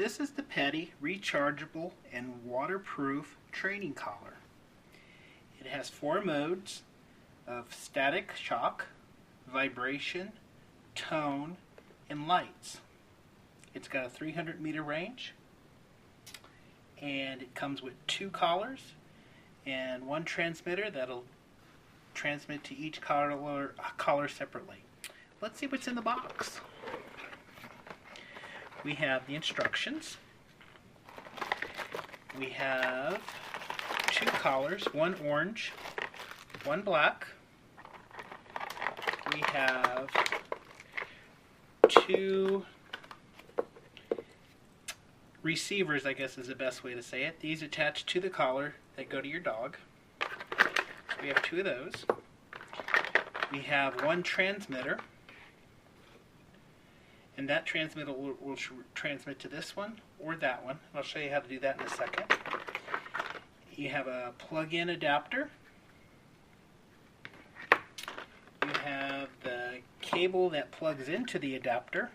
This is the Pedy rechargeable and waterproof training collar. It has 4 modes of static shock, vibration, tone, and lights. It's got a 300-meter range, and it comes with 2 collars and 1 transmitter that'll transmit to each collar separately. Let's see what's in the box. We have the instructions. We have 2 collars, 1 orange, 1 black. We have 2 receivers, I guess is the best way to say it. These attach to the collar that go to your dog. So we have 2 of those. We have 1 transmitter, and that transmitter will transmit to this one or that one. I'll show you how to do that in a second. You have a plug-in adapter. You have the cable that plugs into the adapter,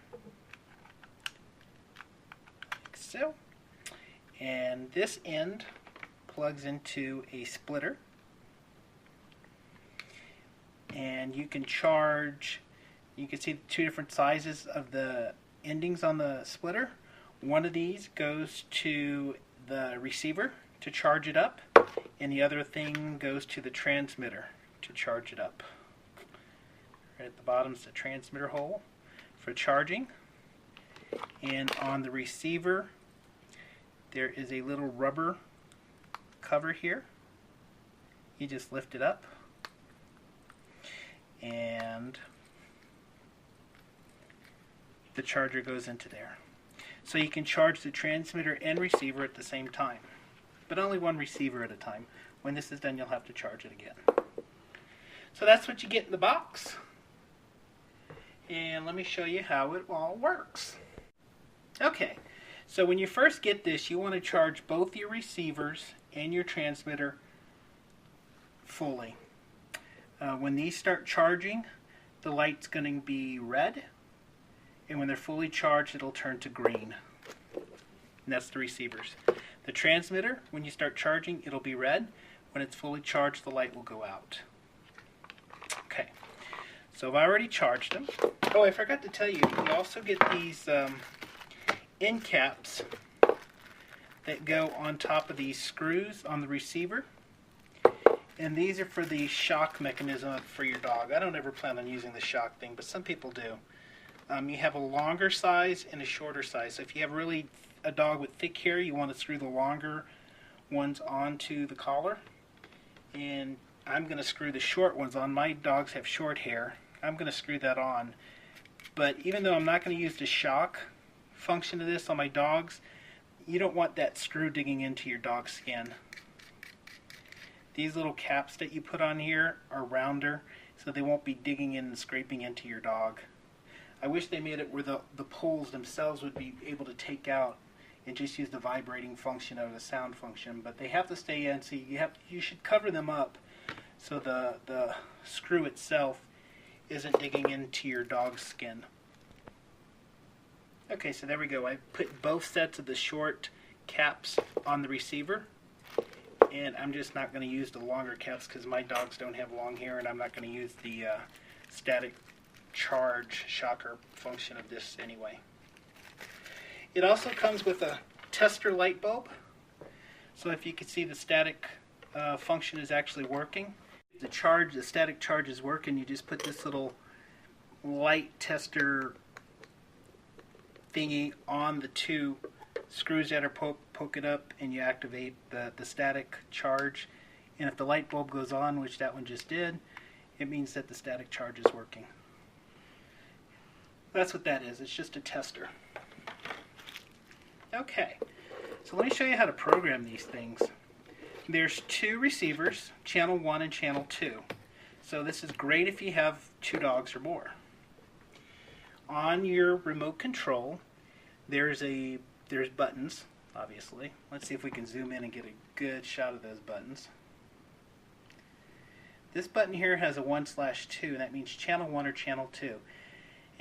like so. And this end plugs into a splitter. And you can charge, you can see the 2 different sizes of the endings on the splitter. One of these goes to the receiver to charge it up, and the other thing goes to the transmitter to charge it up. Right at the bottom is the transmitter hole for charging. And on the receiver, there is a little rubber cover here. You just lift it up, and the charger goes into there. So you can charge the transmitter and receiver at the same time, but only 1 receiver at a time. When this is done, you'll have to charge it again. So that's what you get in the box. And let me show you how it all works. Okay, so when you first get this, you want to charge both your receivers and your transmitter fully. When these start charging, the light's going to be red, and when they're fully charged, it'll turn to green. And that's the receivers. The transmitter, when you start charging, it'll be red. When it's fully charged, the light will go out. Okay, so I've already charged them. Oh, I forgot to tell you, you also get these end caps that go on top of these screws on the receiver. And these are for the shock mechanism for your dog. I don't ever plan on using the shock thing, but some people do. You have a longer size and a shorter size. So if you have a dog with thick hair, you want to screw the longer ones onto the collar. And I'm going to screw the short ones on. My dogs have short hair. I'm going to screw that on. But even though I'm not going to use the shock function of this on my dogs, you don't want that screw digging into your dog's skin. These little caps that you put on here are rounder, so they won't be digging in and scraping into your dog. I wish they made it where the poles themselves would be able to take out and just use the vibrating function or the sound function, but they have to stay in, so you should cover them up so the screw itself isn't digging into your dog's skin. Okay, so there we go. I put both sets of the short caps on the receiver, and I'm just not going to use the longer caps because my dogs don't have long hair, and I'm not going to use the static charge shocker function of this anyway. It also comes with a tester light bulb, so if you can see the static function is actually working. The static charge is working, you just put this little light tester thingy on the 2 screws that are poking up, and you activate the static charge. And if the light bulb goes on, which that one just did, it means that the static charge is working. That's what that is. It's just a tester. Okay, so let me show you how to program these things. There's 2 receivers, channel 1 and channel 2. So this is great if you have 2 dogs or more. On your remote control, there's buttons, obviously. Let's see if we can zoom in and get a good shot of those buttons. This button here has a 1/2, and that means channel 1 or channel 2.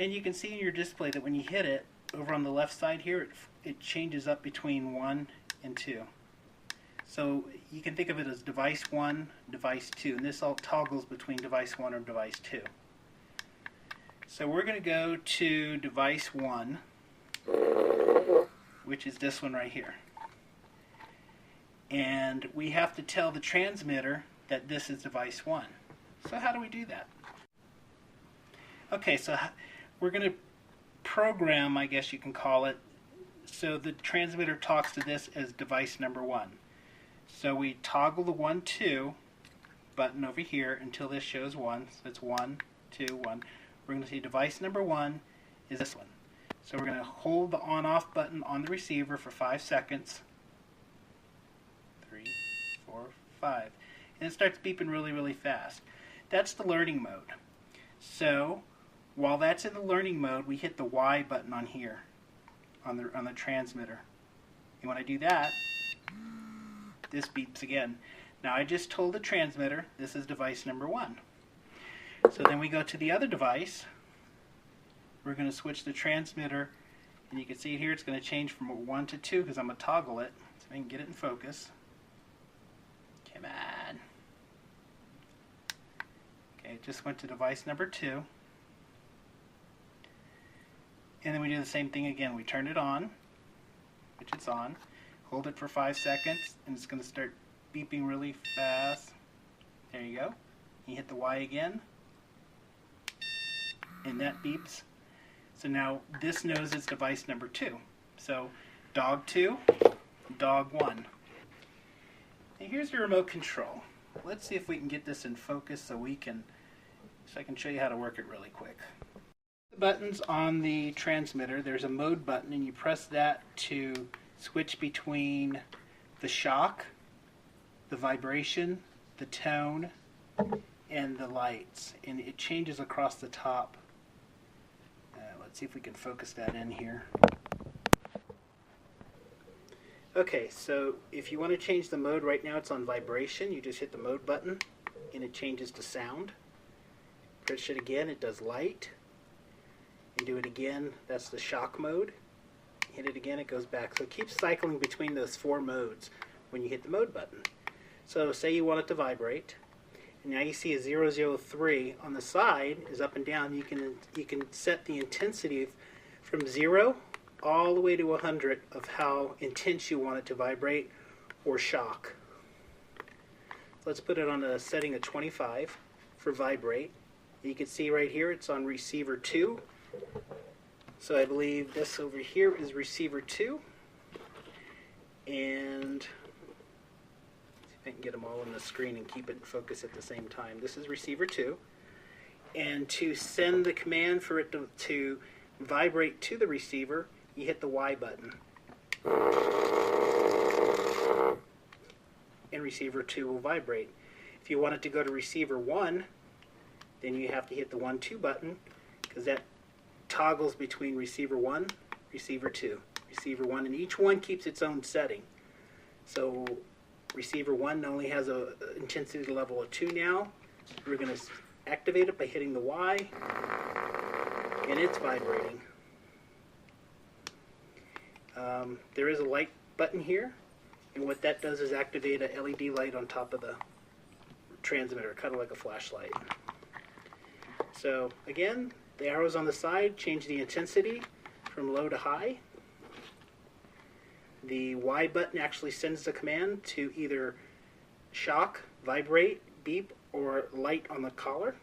And you can see in your display that when you hit it, over on the left side here, it changes up between 1 and 2. So you can think of it as device 1, device 2, and this all toggles between device 1 or device 2. So we're going to go to device 1, which is this one right here. And we have to tell the transmitter that this is device 1. So how do we do that? Okay, so we're going to program, I guess you can call it, so the transmitter talks to this as device number 1. So we toggle the 1, 2 button over here until this shows 1. So it's 1, 2, 1. We're going to see device number 1 is this one. So we're going to hold the on-off button on the receiver for 5 seconds. 3, 4, 5. And it starts beeping really, really fast. That's the learning mode. So while that's in the learning mode, we hit the Y button on here, on the transmitter. And when I do that, this beeps again. Now I just told the transmitter this is device number 1. So then we go to the other device. We're going to switch the transmitter, and you can see here it's going to change from 1 to 2 because I'm going to toggle it so I can get it in focus. Come on. Okay, it just went to device number 2. And then we do the same thing again. We turn it on, which it's on. Hold it for 5 seconds, and it's going to start beeping really fast. There you go. You hit the Y again, and that beeps. So now this knows it's device number 2. So dog 2, dog 1. And here's your remote control. Let's see if we can get this in focus so I can show you how to work it really quick. The buttons on the transmitter, there's a mode button, and you press that to switch between the shock, the vibration, the tone, and the lights. And it changes across the top. Let's see if we can focus that in here. Okay, so if you want to change the mode, right now it's on vibration. You just hit the mode button and it changes to sound. Push it again, it does light. You do it again, that's the shock mode. Hit it again, it goes back. So it keeps cycling between those 4 modes when you hit the mode button. So say you want it to vibrate. And now you see a 003 on the side is up and down. You can set the intensity from 0 all the way to 100 of how intense you want it to vibrate or shock. So let's put it on a setting of 25 for vibrate. You can see right here it's on receiver 2. So I believe this over here is receiver 2. And I can get them all on the screen and keep it in focus at the same time. This is receiver 2. And to send the command for it to vibrate to the receiver, you hit the Y button. And receiver 2 will vibrate. If you want it to go to receiver 1, then you have to hit the 1, 2 button, because that toggles between receiver 1, receiver 2, receiver 1, and each one keeps its own setting. So receiver 1 only has a intensity level of 2 now. We're going to activate it by hitting the Y, and it's vibrating. There is a light button here, and what that does is activate a LED light on top of the transmitter, kind of like a flashlight. So again, the arrows on the side change the intensity from low to high. The Y button actually sends the command to either shock, vibrate, beep, or light on the collar.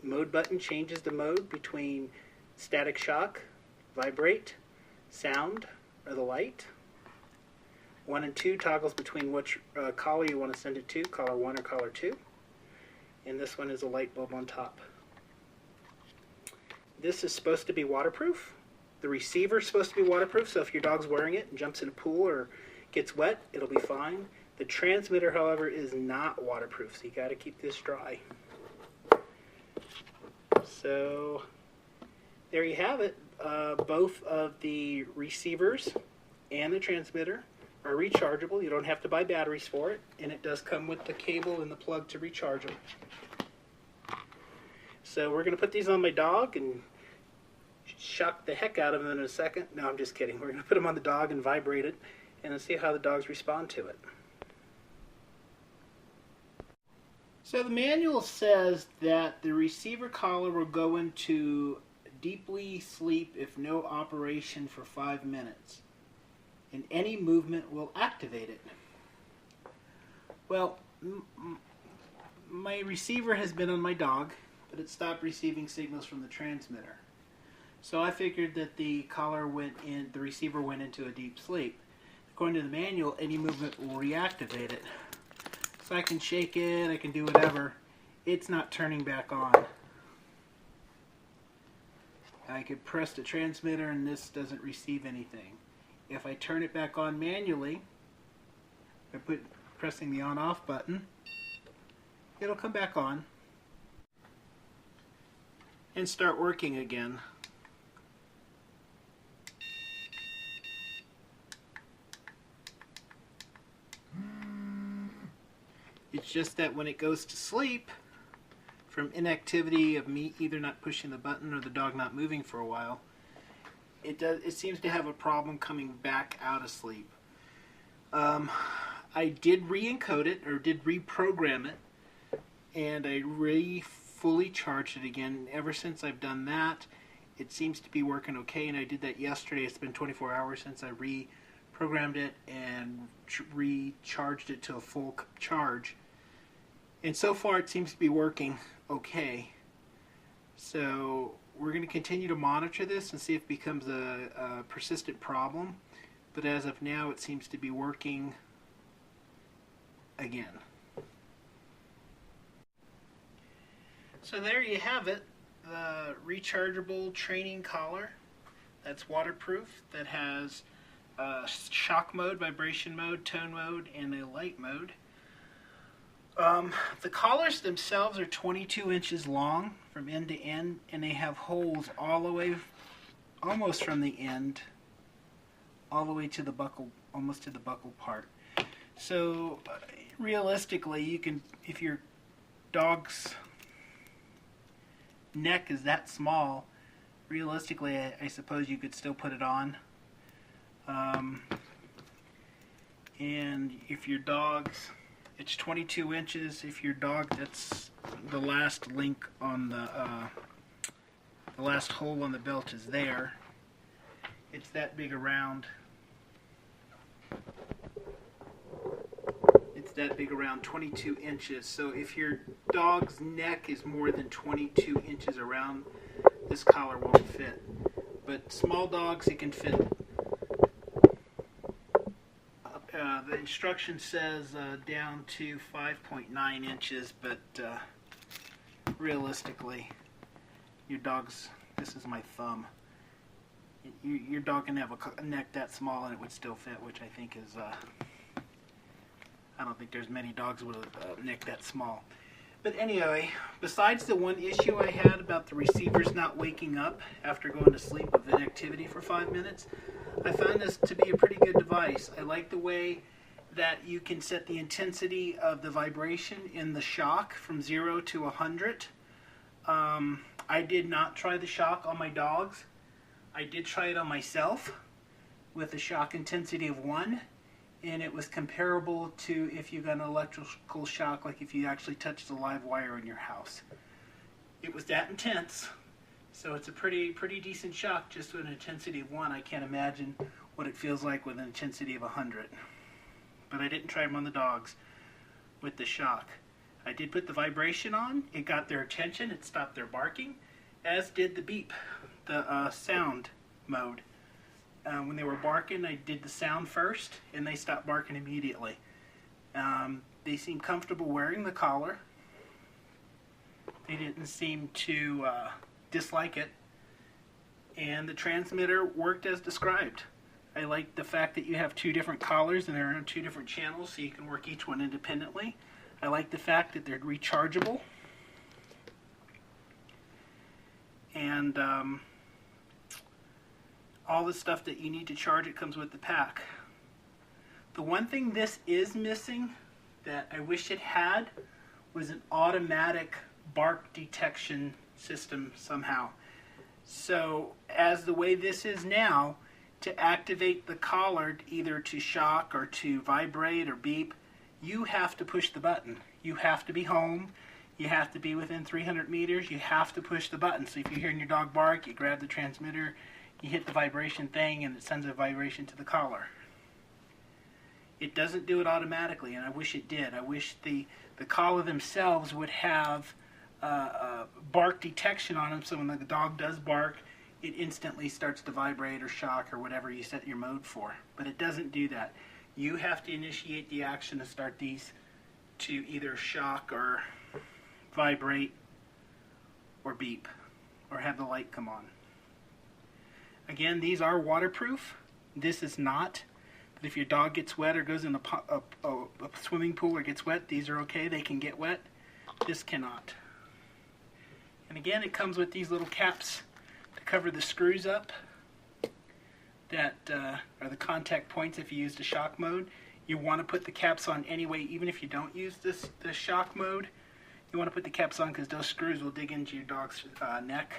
Mode button changes the mode between static shock, vibrate, sound, or the light. 1 and 2 toggles between which collar you want to send it to, collar 1 or collar 2. And this one is a light bulb on top. This is supposed to be waterproof. The receiver is supposed to be waterproof, so if your dog's wearing it and jumps in a pool or gets wet, it'll be fine. The transmitter, however, is not waterproof, so you got to keep this dry. So there you have it. Both of the receivers and the transmitter are rechargeable. You don't have to buy batteries for it, and it does come with the cable and the plug to recharge them. So we're going to put these on my dog and shock the heck out of him in a second. No, I'm just kidding. We're going to put him on the dog and vibrate it and see how the dogs respond to it. So the manual says that the receiver collar will go into deeply sleep if no operation for 5 minutes, and any movement will activate it. Well, my receiver has been on my dog, but it stopped receiving signals from the transmitter. So I figured that the receiver went into a deep sleep. According to the manual, any movement will reactivate it. So I can shake it, I can do whatever. It's not turning back on. I could press the transmitter and this doesn't receive anything. If I turn it back on manually, by pressing the on-off button, it'll come back on and start working again. It's just that when it goes to sleep, from inactivity of me either not pushing the button or the dog not moving for a while, it seems to have a problem coming back out of sleep. I did re-encode it, or did reprogram it, and I fully charged it again. Ever since I've done that, it seems to be working okay, and I did that yesterday. It's been 24 hours since I reprogrammed it and recharged it to a full charge. And so far it seems to be working okay. So we're going to continue to monitor this and see if it becomes a persistent problem. But as of now, it seems to be working again. So there you have it, the rechargeable training collar that's waterproof, that has shock mode, vibration mode, tone mode, and a light mode. The collars themselves are 22 inches long from end to end, and they have holes all the way, almost from the end, all the way to the buckle, almost to the buckle part. So realistically, you can, if your dog's neck is that small, realistically, I suppose you could still put it on. And if your dog's, it's 22 inches. If your dog, that's the last link on the last hole on the belt is there. It's that big around. It's that big around, 22 inches. So if your dog's neck is more than 22 inches around, this collar won't fit. But small dogs, it can fit. The instruction says down to 5.9 inches, but realistically, your dog's, this is my thumb, your dog can have a neck that small and it would still fit, which I think is, I don't think there's many dogs with a neck that small. But anyway, besides the one issue I had about the receivers not waking up after going to sleep with inactivity for 5 minutes, I found this to be a pretty good device. I like the way that you can set the intensity of the vibration in the shock from 0 to 100. I did not try the shock on my dogs. I did try it on myself with a shock intensity of 1, and it was comparable to if you got an electrical shock, like if you actually touched a live wire in your house. It was that intense, so it's a pretty decent shock just with an intensity of 1. I can't imagine what it feels like with an intensity of 100. But I didn't try them on the dogs with the shock. I did put the vibration on. It got their attention. It stopped their barking, as did the beep, the sound mode. When they were barking, I did the sound first, and they stopped barking immediately. They seemed comfortable wearing the collar. They didn't seem to dislike it. And the transmitter worked as described. I like the fact that you have 2 different collars and they're on 2 different channels, so you can work each one independently. I like the fact that they're rechargeable. And all the stuff that you need to charge it comes with the pack. The one thing this is missing that I wish it had was an automatic bark detection system somehow. So as the way this is now, to activate the collar either to shock or to vibrate or beep, you have to push the button. You have to be home. You have to be within 300 meters. You have to push the button. So if you're hearing your dog bark, you grab the transmitter, you hit the vibration thing, and it sends a vibration to the collar. It doesn't do it automatically, and I wish it did. I wish the collar themselves would have bark detection on them, so when the dog does bark, it instantly starts to vibrate or shock or whatever you set your mode for. But it doesn't do that. You have to initiate the action to start these to either shock or vibrate or beep or have the light come on. Again, these are waterproof. This is not. But if your dog gets wet or goes in a swimming pool or gets wet, these are okay. They can get wet. This cannot. And again, it comes with these little caps to cover the screws up that are the contact points if you use the shock mode. You want to put the caps on anyway, even if you don't use the shock mode. You want to put the caps on because those screws will dig into your dog's neck.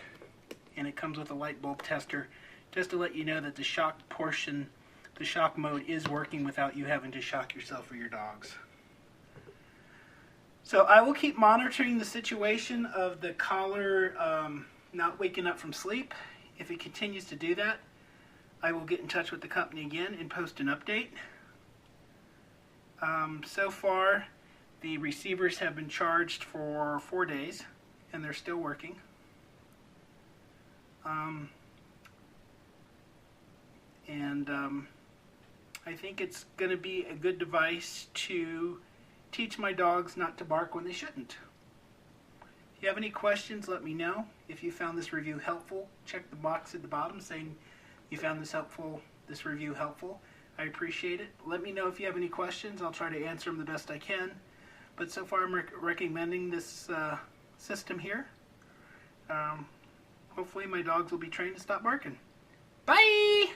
And it comes with a light bulb tester just to let you know that the shock portion, the shock mode is working without you having to shock yourself or your dogs. So I will keep monitoring the situation of the collar not waking up from sleep. If it continues to do that, I will get in touch with the company again and post an update. So far, the receivers have been charged for 4 days, and they're still working. I think it's going to be a good device to teach my dogs not to bark when they shouldn't. If you have any questions, let me know. If you found this review helpful, check the box at the bottom saying you found this review helpful. I appreciate it. Let me know if you have any questions. I'll try to answer them the best I can. But so far I'm recommending this system here. Hopefully my dogs will be trained to stop barking. Bye!